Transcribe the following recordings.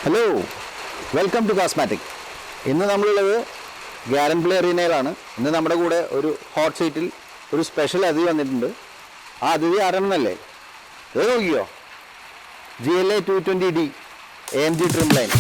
Hello, welcome to കാസ്മാറ്റിക്. ഇന്ന് നമ്മളുള്ളത് ഗ്യാരൻ play അറീനയിലാണ്. ഇന്ന് നമ്മുടെ കൂടെ ഒരു ഹോട്ട് സീറ്റിൽ ഒരു സ്പെഷ്യൽ അതിഥി വന്നിട്ടുണ്ട്. ആ അതിഥി ആരാണെന്നല്ലേ നോക്കിയോ? GLA 220D AMG trim line.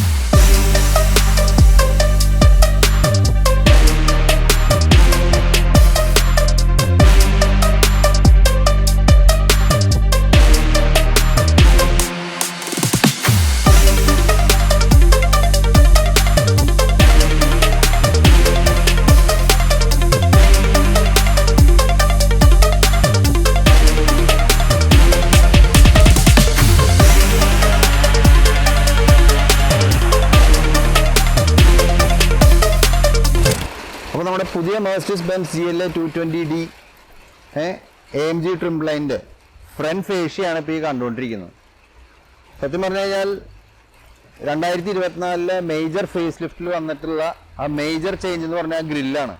അപ്പോൾ നമ്മുടെ പുതിയ Mercedes Benz GLA 220D AMG trim ലൈനിൻ്റെ ഫ്രണ്ട് ഫേഷ്യയാണ് ഇപ്പോൾ ഈ കണ്ടുകൊണ്ടിരിക്കുന്നത്. സത്യം പറഞ്ഞു കഴിഞ്ഞാൽ 2024 മേജർ ഫേസ് ലിഫ്റ്റിൽ വന്നിട്ടുള്ള ആ മേജർ ചേഞ്ച് എന്ന് പറഞ്ഞാൽ ഗ്രില്ലാണ്.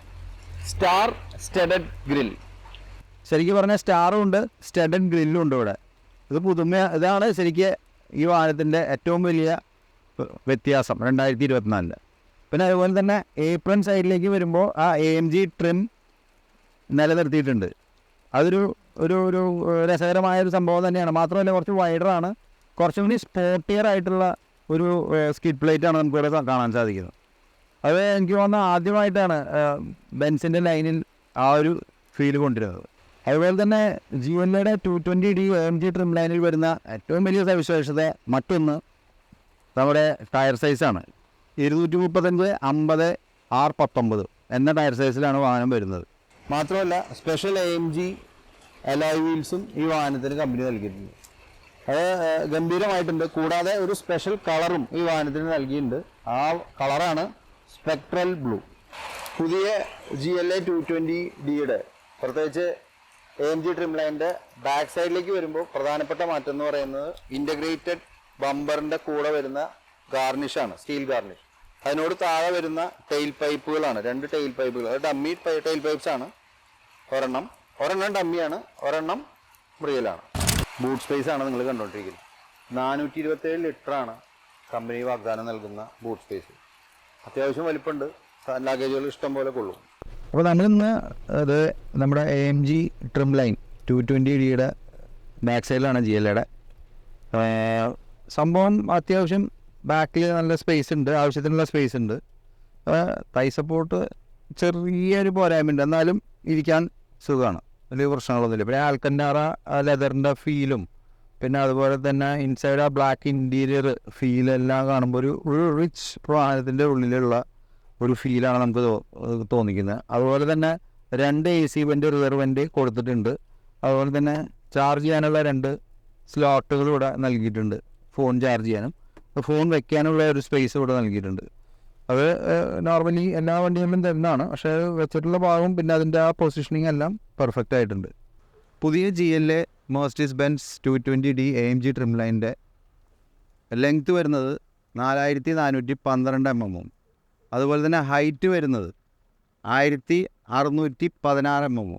Star studded grill. ശരിക്കും പറഞ്ഞാൽ സ്റ്റാറും ഉണ്ട്, സ്റ്റഡഡ് ഗ്രില്ലും ഉണ്ട് ഇവിടെ. ഇതാണ് ശരിക്കും ഈ വാഹനത്തിൻ്റെ ഏറ്റവും വലിയ വ്യത്യാസം 2024. പിന്നെ അതുപോലെ തന്നെ ഏപ്രൺ സൈഡിലേക്ക് വരുമ്പോൾ ആ AMG ട്രിം നിലനിർത്തിയിട്ടുണ്ട്. അതൊരു ഒരു ഒരു രസകരമായൊരു സംഭവം തന്നെയാണ്. മാത്രമല്ല കുറച്ച് വൈഡറാണ്, കുറച്ചും കൂടി സ്പോർട്ടിയർ ആയിട്ടുള്ള ഒരു സ്കിഡ് പ്ലേറ്റാണ് നമുക്കിവിടെ കാണാൻ സാധിക്കുന്നത്. അത് എനിക്ക് തോന്നുന്നത് ആദ്യമായിട്ടാണ് ബെൻസിൻ്റെ ലൈനിൽ ആ ഒരു ഫീൽ കൊണ്ടുവരുന്നത്. അതുപോലെ തന്നെ GLAയുടെ 220D AMG ട്രിം ലൈനിൽ വരുന്ന ഏറ്റവും വലിയ സവിശേഷത മറ്റൊന്ന് നമ്മുടെ ടയർ സൈസാണ്. 235/50 R19 എന്ന ടയർ സൈസിലാണ് വാഹനം വരുന്നത്. മാത്രമല്ല സ്പെഷ്യൽ AMG അലോയ് വീൽസും ഈ വാഹനത്തിന് കമ്പനി നൽകിയിട്ടുണ്ട്. അത് ഗംഭീരമായിട്ടുണ്ട്. കൂടാതെ ഒരു സ്പെഷ്യൽ കളറും ഈ വാഹനത്തിന് നൽകിയിട്ടുണ്ട്. ആ കളറാണ് സ്പെക്ട്രൽ ബ്ലൂ. പുതിയ GLA 220Dയുടെ പ്രത്യേകിച്ച് AMG ട്രിം ലൈനിൻ്റെ ബാക്ക് സൈഡിലേക്ക് വരുമ്പോൾ പ്രധാനപ്പെട്ട മാറ്റം എന്ന് പറയുന്നത് ഇൻ്റഗ്രേറ്റഡ് ബമ്പറിൻ്റെ കൂടെ വരുന്ന ഗാർണിഷാണ്, സ്റ്റീൽ ഗാർണിഷ്. അതിനോട് താഴെ വരുന്ന ടെയിൽ പൈപ്പുകളാണ്, 2 ടെയിൽ പൈപ്പുകൾ. അത് ഡമ്മി ടെയിൽ പൈപ്പ്സ് ആണ്. ഒരെണ്ണം ഡമ്മിയാണ്, ഒരെണ്ണം റിയലാണ്. ബൂട്ട് സ്പേസ് ആണ് നിങ്ങൾ കണ്ടുകൊണ്ടിരിക്കുന്നത്. 427 ലിറ്ററാണ് കമ്പനി വാഗ്ദാനം നൽകുന്ന ബൂട്ട് സ്പേസ്. അത്യാവശ്യം വലിപ്പമുണ്ട്, ലഗേജുകൾ ഇഷ്ടം പോലെ കൊള്ളും. അപ്പോൾ നമ്മളിന്ന് അത് നമ്മുടെ AMG ട്രിം ലൈൻ 220Dയുടെ ബാക്ക് സൈഡിലാണ് GLAയുടെ സംഭവം. അത്യാവശ്യം ബാക്കിൽ നല്ല സ്പേസ് ഉണ്ട്, ആവശ്യത്തിനുള്ള സ്പേസ് ഉണ്ട്. തൈ സപ്പോർട്ട് ചെറിയൊരു പോരായ്മയുണ്ട്, എന്നാലും ഇരിക്കാൻ സുഖമാണ്, വലിയ പ്രശ്നങ്ങളൊന്നുമില്ല. പിന്നെ ആൽക്കൻഡാറ ലെതറിൻ്റെ ഫീലും പിന്നെ അതുപോലെ തന്നെ ഇൻസൈഡ് ആ ബ്ലാക്ക് ഇൻറ്റീരിയർ ഫീലെല്ലാം കാണുമ്പോൾ ഒരു റിച്ച് വാഹനത്തിൻ്റെ ഉള്ളിലുള്ള ഒരു ഫീലാണ് നമുക്ക് തോന്നിക്കുന്നത്. അതുപോലെ തന്നെ 2 AC വെൻ്റ് റിസർവ് വെൻ്റ് കൊടുത്തിട്ടുണ്ട്. അതുപോലെ തന്നെ ചാർജ് ചെയ്യാനുള്ള 2 സ്ലോട്ടുകൾ ഇവിടെ നൽകിയിട്ടുണ്ട്. ഫോൺ ചാർജ് ചെയ്യാനും ഫോൺ വെക്കാനുള്ള ഒരു സ്പേസ് ഇവിടെ നൽകിയിട്ടുണ്ട്. അത് നോർമലി എല്ലാ വണ്ടികളിലും തരുന്നതാണ്, പക്ഷേ വെച്ചിട്ടുള്ള ഭാഗവും പിന്നെ അതിൻ്റെ ആ പൊസിഷനിങ് എല്ലാം പെർഫെക്റ്റ് ആയിട്ടുണ്ട്. പുതിയ GLA Mercedes Benz 220D AMG trim ലൈനിൻ്റെ ലെങ്ത്ത് വരുന്നത് 4412 mm. അതുപോലെ തന്നെ ഹൈറ്റ് വരുന്നത് 1616 mm.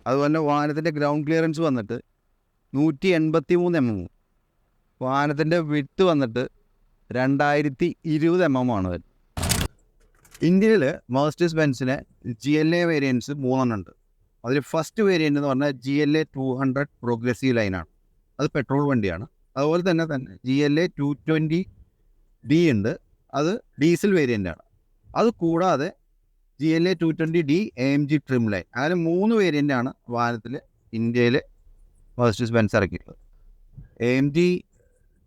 അതുപോലെ വാഹനത്തിൻ്റെ ഗ്രൗണ്ട് ക്ലിയറൻസ് വന്നിട്ട് 183 mm. വാഹനത്തിൻ്റെ വിഡ്ത്ത് വന്നിട്ട് 2020 mm ആണ് വരുന്നത്. ഇന്ത്യയിൽ മെഴ്സിഡീസ് ബെൻസിന് GLA വേരിയൻസ് 3 ഉണ്ട്. അതിൽ ഫസ്റ്റ് വേരിയൻ്റ് എന്ന് പറഞ്ഞാൽ GLA 200 പ്രോഗ്രസീവ് ലൈനാണ്. അത് പെട്രോൾ വണ്ടിയാണ്. അതുപോലെ തന്നെ GLA 220D ഉണ്ട്, അത് ഡീസൽ വേരിയൻ്റാണ്. അത് കൂടാതെ GLA 220D AMG trim line, അങ്ങനെ 3 വേരിയൻ്റാണ് വാഹനത്തിൽ ഇന്ത്യയിൽ മെഴ്സിഡീസ് ബെൻസ് ഇറക്കിയിട്ടുള്ളത്. AMG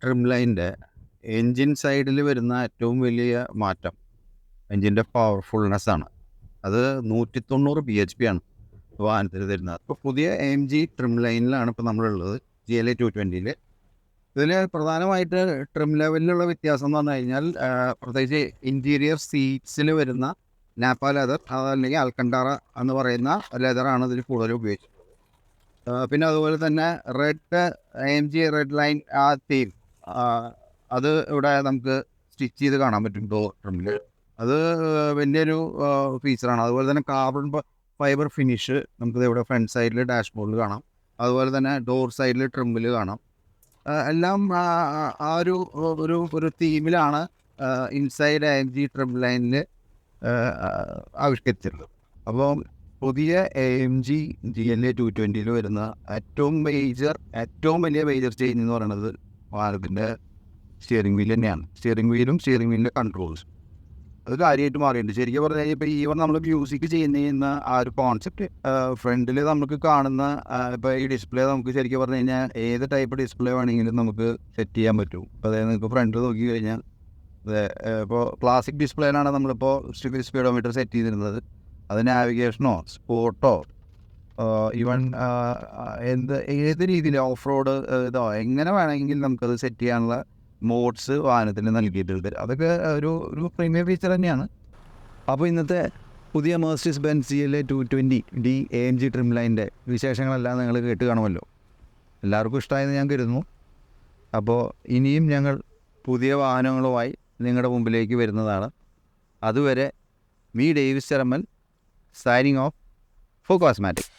ട്രിം ലൈനിൻ്റെ എൻജിൻ സൈഡിൽ വരുന്ന ഏറ്റവും വലിയ മാറ്റം എൻജിൻ്റെ പവർഫുൾനെസ്സാണ്. അത് 190 bhp ആണ് വാഹനത്തിൽ തരുന്നത്. അപ്പോൾ പുതിയ AMG ട്രിം ലൈനിലാണ് ഇപ്പോൾ നമ്മളുള്ളത് GLA 220യിൽ. ഇതിൽ പ്രധാനമായിട്ട് ട്രിം ലെവലിലുള്ള വ്യത്യാസം എന്ന് പറഞ്ഞു കഴിഞ്ഞാൽ പ്രത്യേകിച്ച് ഇൻറ്റീരിയർ സീറ്റ്സിൽ വരുന്ന നാപ്പ ലെതർ അതല്ലെങ്കിൽ ആൽക്കൻഡാറ എന്ന് പറയുന്ന ലെതറാണ് ഇതിൽ കൂടുതൽ ഉപയോഗിച്ചത്. പിന്നെ അതുപോലെ തന്നെ AMG റെഡ് ലൈൻ ആ തീം അത് ഇവിടെ നമുക്ക് സ്റ്റിച്ച് ചെയ്ത് കാണാൻ പറ്റും ഡോർ ട്രിമിൽ. അത് വലിയൊരു ഫീച്ചറാണ്. അതുപോലെ തന്നെ കാർബൺ ഫൈബർ ഫിനിഷ് നമുക്കിത് ഇവിടെ ഫ്രണ്ട് സൈഡിൽ ഡാഷ്ബോർഡിൽ കാണാം. അതുപോലെ തന്നെ ഡോർ സൈഡിൽ ട്രിമ്മിൽ കാണാം. എല്ലാം ആ ഒരു ഒരു ഒരു തീമിലാണ് ഇൻസൈഡ് AMG ട്രിം ലൈനിൽ ആവിഷ്കരിച്ചിട്ടുള്ളത്. അപ്പോൾ പുതിയ AMG GLA 220 വരുന്ന ഏറ്റവും വലിയ മേജർ ചേഞ്ച് എന്ന് പറയുന്നത് വാഹനത്തിൻ്റെ സ്റ്റിയറിംഗ് വീൽ തന്നെയാണ്. സ്റ്റിയറിംഗ് വീലിൻ്റെ കൺട്രോൾസ് അത് കാര്യമായിട്ട് മാറിയിട്ടുണ്ട്. ശരിക്കും പറഞ്ഞു കഴിഞ്ഞാൽ ഇപ്പോൾ ഈവൻ നമ്മൾ മ്യൂസിക് ചെയ്യുന്ന ആ ഒരു കോൺസെപ്റ്റ് ഫ്രണ്ടിൽ നമുക്ക് കാണുന്ന ഇപ്പോൾ ഈ ഡിസ്പ്ലേ നമുക്ക് ശരിക്കും പറഞ്ഞു കഴിഞ്ഞാൽ ഏത് ടൈപ്പ് ഡിസ്പ്ലേ വേണമെങ്കിലും നമുക്ക് സെറ്റ് ചെയ്യാൻ പറ്റും. ഇപ്പോൾ അതായത് നിങ്ങൾക്ക് ഫ്രണ്ടിൽ നോക്കി കഴിഞ്ഞാൽ ഇപ്പോൾ ക്ലാസിക് ഡിസ്പ്ലേയിലാണ് നമ്മളിപ്പോൾ സ്പീഡോമീറ്റർ സെറ്റ് ചെയ്തിരുന്നത്. അത് നാവിഗേഷനോ സ്പോർട്ടോ ഈവൻ ഏത് രീതിയിൽ ഓഫ് റോഡ് ഇതോ എങ്ങനെ വേണമെങ്കിൽ നമുക്കത് സെറ്റ് ചെയ്യാനുള്ള മോഡ്സ് വാഹനത്തിന് നൽകിയിട്ടുണ്ട്. അതൊക്കെ ഒരു പ്രീമിയം ഫീച്ചർ തന്നെയാണ്. അപ്പോൾ ഇന്നത്തെ പുതിയ Mercedes Benz GLA 220D AMG trim ലൈനിൻ്റെ വിശേഷങ്ങളെല്ലാം നിങ്ങൾ കേട്ട് കാണുമല്ലോ. എല്ലാവർക്കും ഇഷ്ടമായെന്ന് ഞാൻ കരുതുന്നു. അപ്പോൾ ഇനിയും ഞങ്ങൾ പുതിയ വാഹനങ്ങളുമായി നിങ്ങളുടെ മുമ്പിലേക്ക് വരുന്നതാണ്. അതുവരെ me Davis Cheramal signing off for കോസ്മാറ്റിക്.